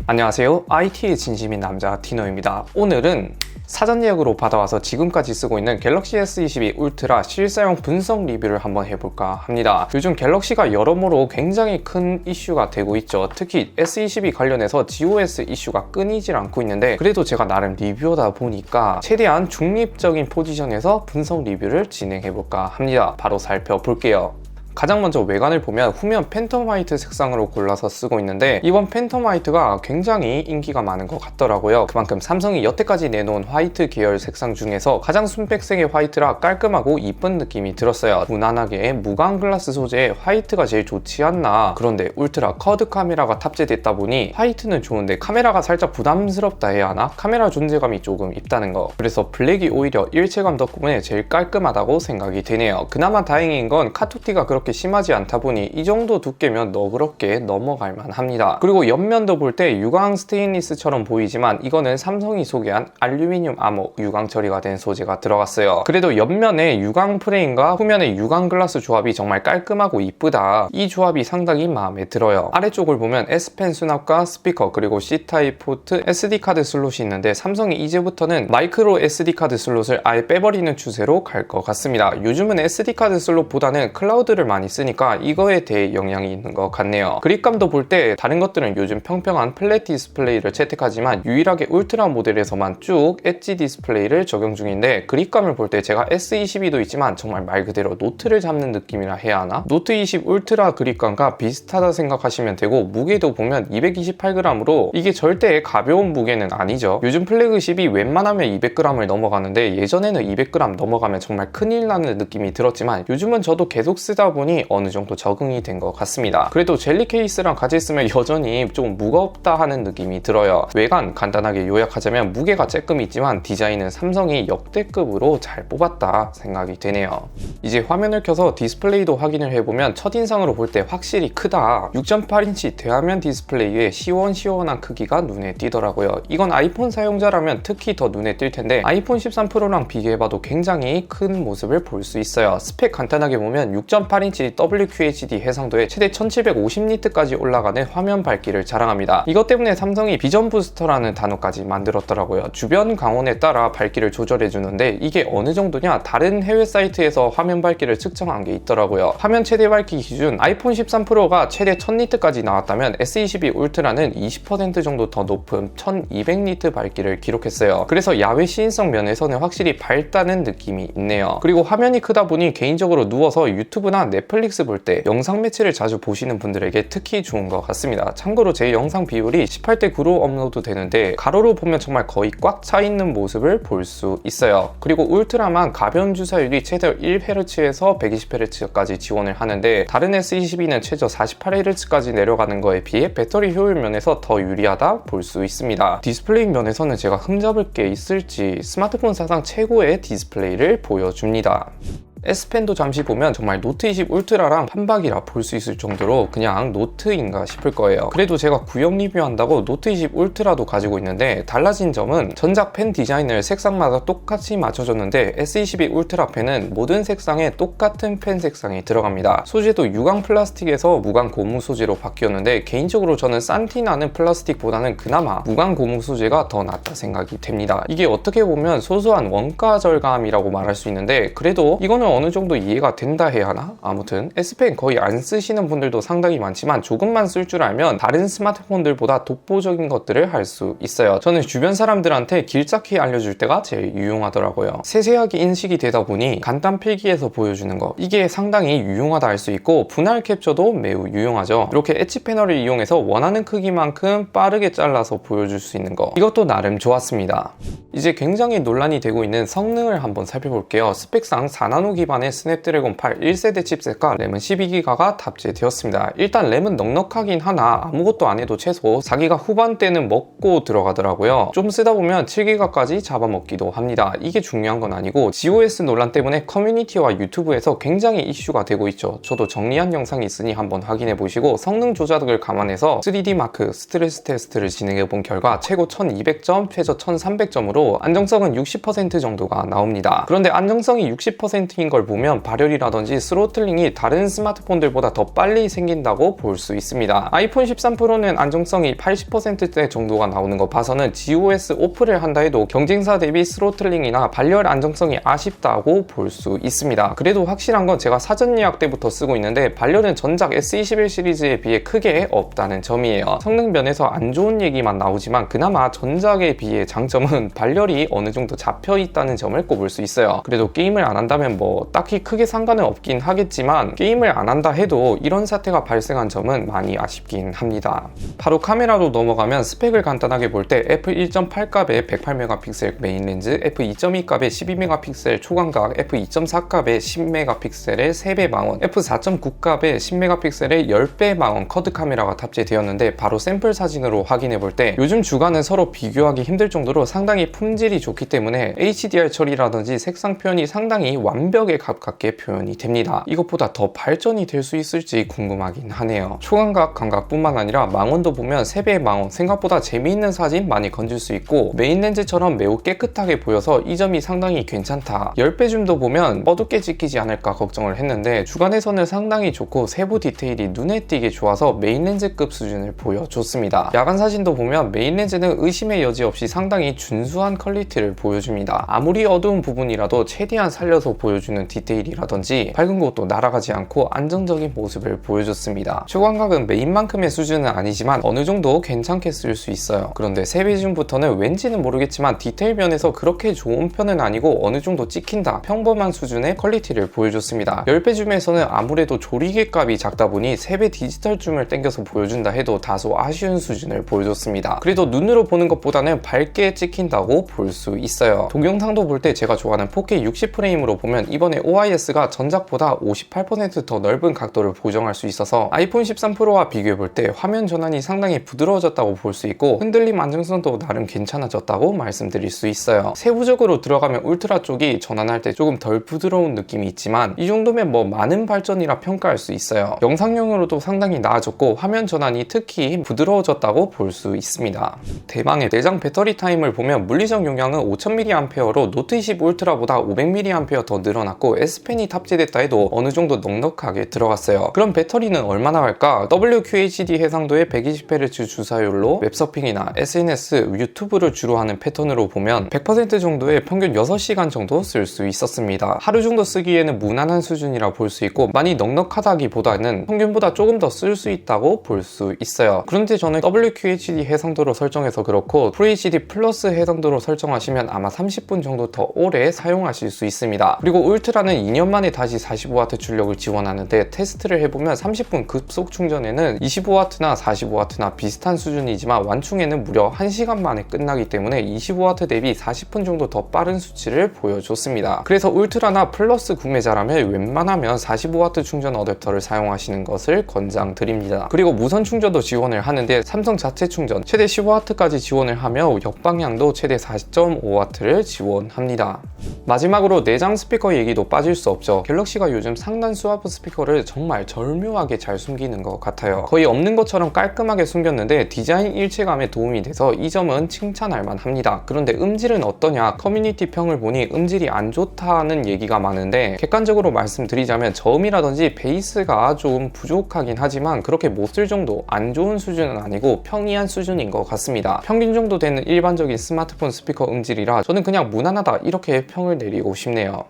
안녕하세요. IT의 진심인 남자 디노입니다. 오늘은 사전 예약으로 받아와서 지금까지 쓰고 있는 갤럭시 S22 울트라 실사용 분석 리뷰를 한번 해볼까 합니다. 요즘 갤럭시가 여러모로 굉장히 큰 이슈가 되고 있죠. 특히 S22 관련해서 GOS 이슈가 끊이질 않고 있는데, 그래도 제가 나름 리뷰하다 보니까 최대한 중립적인 포지션에서 분석 리뷰를 진행해볼까 합니다. 바로 살펴볼게요. 가장 먼저 외관을 보면 후면 팬텀 화이트 색상으로 골라서 쓰고 있는데, 이번 팬텀 화이트가 굉장히 인기가 많은 것 같더라고요. 그만큼 삼성이 여태까지 내놓은 화이트 계열 색상 중에서 가장 순백색의 화이트라 깔끔하고 이쁜 느낌이 들었어요. 무난하게 무광 글라스 소재의 화이트가 제일 좋지 않나. 그런데 울트라 쿼드 카메라가 탑재됐다 보니 화이트는 좋은데 카메라가 살짝 부담스럽다 해야 하나? 카메라 존재감이 조금 있다는 거. 그래서 블랙이 오히려 일체감 덕분에 제일 깔끔하다고 생각이 되네요. 그나마 다행인 건 카토티가 그렇게 심하지 않다 보니 이 정도 두께면 너그럽게 넘어갈 만합니다. 그리고 옆면도 볼 때 유광 스테인리스처럼 보이지만 이거는 삼성이 소개한 알루미늄 암호 유광 처리가 된 소재가 들어갔어요. 그래도 옆면에 유광 프레임과 후면의 유광 글라스 조합이 정말 깔끔하고 이쁘다. 이 조합이 상당히 마음에 들어요. 아래쪽을 보면 S펜 수납과 스피커, 그리고 C타입 포트, SD카드 슬롯이 있는데 삼성이 이제부터는 마이크로 SD카드 슬롯을 아예 빼버리는 추세로 갈 것 같습니다. 요즘은 SD카드 슬롯보다는 클라우드를 많이 쓰니까 이거에 대해 영향이 있는 것 같네요. 그립감도 볼 때 다른 것들은 요즘 평평한 플랫 디스플레이를 채택하지만 유일하게 울트라 모델에서만 쭉 엣지 디스플레이를 적용 중인데, 그립감을 볼 때 제가 S22도 있지만 정말 말 그대로 노트를 잡는 느낌이라 해야 하나? 노트 20 울트라 그립감과 비슷하다 생각하시면 되고, 무게도 보면 228g으로 이게 절대 가벼운 무게는 아니죠. 요즘 플래그십이 웬만하면 200g을 넘어가는데 예전에는 200g 넘어가면 정말 큰일 나는 느낌이 들었지만 요즘은 저도 계속 쓰다 보니 어느 정도 적응이 된 것 같습니다. 그래도 젤리 케이스랑 같이 쓰면 여전히 좀 무겁다 하는 느낌이 들어요. 외관 간단하게 요약하자면 무게가 조금 있지만 디자인은 삼성이 역대급으로 잘 뽑았다 생각이 되네요. 이제 화면을 켜서 디스플레이도 확인을 해보면 첫인상으로 볼 때 확실히 크다. 6.8인치 대화면 디스플레이에 시원시원한 크기가 눈에 띄더라고요. 이건 아이폰 사용자라면 특히 더 눈에 띌 텐데 아이폰 13 프로랑 비교해봐도 굉장히 큰 모습을 볼 수 있어요. 스펙 간단하게 보면 6.8인치 WQHD 해상도에 최대 1750니트까지 올라가는 화면 밝기를 자랑합니다. 이것 때문에 삼성이 비전 부스터라는 단어까지 만들었더라고요. 주변 강원에 따라 밝기를 조절해주는데 이게 어느 정도냐? 다른 해외 사이트에서 화면 밝기를 측정한 게 있더라고요. 화면 최대 밝기 기준 아이폰 13 프로가 최대 1000니트까지 나왔다면 S22 울트라는 20% 정도 더 높은 1200니트 밝기를 기록했어요. 그래서 야외 시인성 면에서는 확실히 밝다는 느낌이 있네요. 그리고 화면이 크다 보니 개인적으로 누워서 유튜브나 넷플릭스 볼 때 영상 매체를 자주 보시는 분들에게 특히 좋은 것 같습니다. 참고로 제 영상 비율이 18대 9로 업로드 되는데 가로로 보면 정말 거의 꽉 차 있는 모습을 볼 수 있어요. 그리고 울트라만 가변 주사율이 최대 1Hz에서 120Hz까지 지원을 하는데 다른 S22는 최저 48Hz까지 내려가는 거에 비해 배터리 효율 면에서 더 유리하다 볼 수 있습니다. 디스플레이 면에서는 제가 흠잡을 게 있을지 스마트폰 사상 최고의 디스플레이를 보여줍니다. S펜도 잠시 보면 정말 노트 20 울트라랑 판박이라 볼 수 있을 정도로 그냥 노트인가 싶을 거예요. 그래도 제가 구형 리뷰한다고 노트 20 울트라도 가지고 있는데 달라진 점은 전작 펜 디자인을 색상마다 똑같이 맞춰줬는데 S22 울트라 펜은 모든 색상에 똑같은 펜 색상이 들어갑니다. 소재도 유광 플라스틱에서 무광 고무 소재로 바뀌었는데 개인적으로 저는 싼티 나는 플라스틱보다는 그나마 무광 고무 소재가 더 낫다 생각이 됩니다. 이게 어떻게 보면 소소한 원가 절감이라고 말할 수 있는데 그래도 이거는 어느 정도 이해가 된다 해야 하나? 아무튼 S펜 거의 안 쓰시는 분들도 상당히 많지만 조금만 쓸 줄 알면 다른 스마트폰들보다 독보적인 것들을 할 수 있어요. 저는 주변 사람들한테 길잡이 알려줄 때가 제일 유용하더라고요. 세세하게 인식이 되다 보니 간단 필기에서 보여주는 거 이게 상당히 유용하다 할 수 있고 분할 캡처도 매우 유용하죠. 이렇게 엣지 패널을 이용해서 원하는 크기만큼 빠르게 잘라서 보여줄 수 있는 거 이것도 나름 좋았습니다. 이제 굉장히 논란이 되고 있는 성능을 한번 살펴볼게요. 스펙상 4나노 기반의 스냅드래곤 8 1세대 칩셋과 램은 12기가가 탑재되었습니다. 일단 램은 넉넉하긴 하나 아무것도 안 해도 최소 4기가 후반대는 먹고 들어가더라고요. 좀 쓰다 보면 7기가까지 잡아먹기도 합니다. 이게 중요한 건 아니고 GOS 논란 때문에 커뮤니티와 유튜브에서 굉장히 이슈가 되고 있죠. 저도 정리한 영상이 있으니 한번 확인해 보시고 성능 조작을 감안해서 3D 마크 스트레스 테스트를 진행해 본 결과 최고 1200점, 최저 1300점으로 안정성은 60% 정도가 나옵니다. 그런데 안정성이 60%인 걸 보면 발열이라든지 스로틀링이 다른 스마트폰들보다 더 빨리 생긴다고 볼 수 있습니다. 아이폰 13 프로는 안정성이 80%대 정도가 나오는 거 봐서는 GOS 오프를 한다 해도 경쟁사 대비 스로틀링이나 발열 안정성이 아쉽다고 볼 수 있습니다. 그래도 확실한 건 제가 사전 예약 때부터 쓰고 있는데 발열은 전작 S21 시리즈에 비해 크게 없다는 점이에요. 성능 면에서 안 좋은 얘기만 나오지만 그나마 전작에 비해 장점은 발열이 어느 정도 잡혀 있다는 점을 꼽을 수 있어요. 그래도 게임을 안 한다면 뭐 딱히 크게 상관은 없긴 하겠지만 게임을 안 한다 해도 이런 사태가 발생한 점은 많이 아쉽긴 합니다. 바로 카메라로 넘어가면 스펙을 간단하게 볼 때 f1.8 값에 108메가픽셀 메인 렌즈, f2.2 값에 12메가픽셀 초광각, f2.4 값에 10메가픽셀의 3배 망원, f4.9 값에 10메가픽셀의 10배 망원 쿼드 카메라가 탑재되었는데 바로 샘플 사진으로 확인해 볼 때 요즘 주간은 서로 비교하기 힘들 정도로 상당히 품질이 좋기 때문에 HDR 처리라든지 색상 표현이 상당히 완벽에 가깝게 표현이 됩니다. 이것보다 더 발전이 될 수 있을지 궁금하긴 하네요. 초광각 감각뿐만 아니라 망원도 보면 3배의 망원, 생각보다 재미있는 사진 많이 건질 수 있고 메인 렌즈처럼 매우 깨끗하게 보여서 이 점이 상당히 괜찮다. 10배 줌도 보면 어둡게 찍히지 않을까 걱정을 했는데 주간에서는 상당히 좋고 세부 디테일이 눈에 띄게 좋아서 메인 렌즈급 수준을 보여줬습니다. 야간 사진도 보면 메인 렌즈는 의심의 여지 없이 상당히 준수한 퀄리티를 보여줍니다. 아무리 어두운 부분이라도 최대한 살려서 보여주는 디테일이라든지 밝은 곳도 날아가지 않고 안정적인 모습을 보여줬습니다. 초광각은 메인만큼의 수준은 아니지만 어느 정도 괜찮게 쓸 수 있어요. 그런데 3배 줌부터는 왠지는 모르겠지만 디테일 면에서 그렇게 좋은 편은 아니고 어느 정도 찍힌다, 평범한 수준의 퀄리티를 보여줬습니다. 10배 줌에서는 아무래도 조리개 값이 작다 보니 3배 디지털 줌을 당겨서 보여준다 해도 다소 아쉬운 수준을 보여줬습니다. 그래도 눈으로 보는 것보다는 밝게 찍힌다고 볼 수 있어요. 동영상도 볼 때 제가 좋아하는 4K 60프레임으로 보면 이번에 OIS가 전작보다 58% 더 넓은 각도를 보정할 수 있어서 아이폰 13 프로와 비교해 볼 때 화면 전환이 상당히 부드러워졌다고 볼 수 있고 흔들림 안정성도 나름 괜찮아졌다고 말씀드릴 수 있어요. 세부적으로 들어가면 울트라 쪽이 전환할 때 조금 덜 부드러운 느낌이 있지만 이 정도면 뭐 많은 발전이라 평가할 수 있어요. 영상용으로도 상당히 나아졌고 화면 전환이 특히 부드러워졌다고 볼 수 있습니다. 대망의 내장 배터리 타임을 보면 물리적 용량은 5000mAh로 노트 20 울트라보다 500mAh 더 늘어났고 S펜이 탑재됐다 해도 어느 정도 넉넉하게 들어갔어요. 그럼 배터리는 얼마나 갈까? WQHD 해상도의 120Hz 주사율로 웹서핑이나 SNS, 유튜브를 주로 하는 패턴으로 보면 100% 정도의 평균 6시간 정도 쓸 수 있었습니다. 하루 정도 쓰기에는 무난한 수준이라 볼 수 있고 많이 넉넉하다기보다는 평균보다 조금 더 쓸 수 있다고 볼 수 있어요. 그런데 저는 WQHD 해상도로 설정해서 그렇고 FHD 플러스 해상도로 설정하시면 아마 30분 정도 더 오래 사용하실 수 있습니다. 그리고 울트라는 2년 만에 다시 45W 출력을 지원하는데 테스트를 해보면 30분 급속 충전에는 25W나 45W나 비슷한 수준이지만 완충에는 무려 1시간 만에 끝나기 때문에 25W 대비 40분 정도 더 빠른 수치를 보여줬습니다. 그래서 울트라나 플러스 구매자라면 웬만하면 45W 충전 어댑터를 사용하시는 것을 권장드립니다. 그리고 무선 충전도 지원을 하는데 삼성 자체 충전 최대 15W까지 지원을 하며 역방향도 최대 40.5W를 지원합니다. 마지막으로 내장 스피커 얘기도 빠질 수 없죠. 갤럭시가 요즘 상단 스와프 스피커를 정말 절묘하게 잘 숨기는 것 같아요. 거의 없는 것처럼 깔끔하게 숨겼는데 디자인 일체감에 도움이 돼서 이 점은 칭찬할 만합니다. 그런데 음질은 어떠냐? 커뮤니티 평을 보니 음질이 안 좋다는 얘기가 많은데 객관적으로 말씀드리자면 저음이라든지 베이스가 좀 부족하긴 하지만 그렇게 못 쓸 정도 안 좋은 수준은 아니고 평이한 수준인 것 같습니다. 평균 정도 되는 일반적인 스마트폰 스피커 음질이라 저는 그냥 무난하다 이렇게 평을 내리고 싶네요.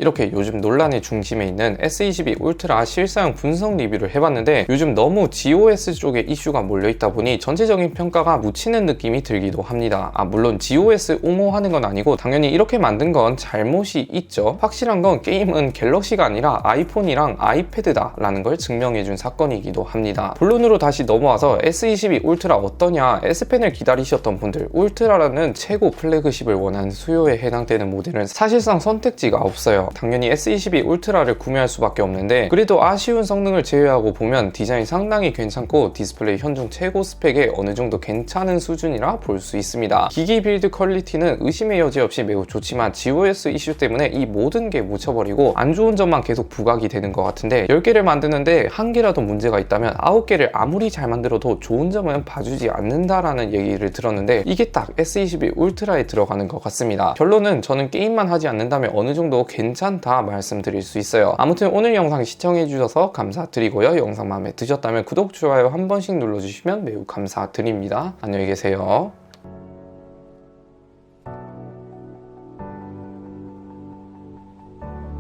이렇게 요즘 논란의 중심에 있는 S22 울트라 실사용 분석 리뷰를 해봤는데 요즘 너무 GOS 쪽에 이슈가 몰려있다 보니 전체적인 평가가 묻히는 느낌이 들기도 합니다. 물론 GOS 옹호하는 건 아니고 당연히 이렇게 만든 건 잘못이 있죠. 확실한 건 게임은 갤럭시가 아니라 아이폰이랑 아이패드다 라는 걸 증명해준 사건이기도 합니다. 본론으로 다시 넘어와서 S22 울트라 어떠냐, S펜을 기다리셨던 분들, 울트라라는 최고 플래그십을 원하는 수요에 해당되는 모델은 사실상 선택지가 없어요. 당연히 S22 울트라를 구매할 수밖에 없는데 그래도 아쉬운 성능을 제외하고 보면 디자인 상당히 괜찮고 디스플레이 현존 최고 스펙에 어느 정도 괜찮은 수준이라 볼 수 있습니다. 기기 빌드 퀄리티는 의심의 여지 없이 매우 좋지만 GOS 이슈 때문에 이 모든 게 묻혀버리고 안 좋은 점만 계속 부각이 되는 것 같은데 10개를 만드는데 한 개라도 문제가 있다면 9개를 아무리 잘 만들어도 좋은 점은 봐주지 않는다라는 얘기를 들었는데 이게 딱 S22 울트라에 들어가는 것 같습니다. 결론은 저는 게임만 하지 않는다면 어느 정도 괜찮다 말씀드릴 수 있어요. 아무튼 오늘 영상 시청해주셔서 감사드리고요. 영상 마음에 드셨다면 구독, 좋아요 한 번씩 눌러주시면 매우 감사드립니다. 안녕히 계세요.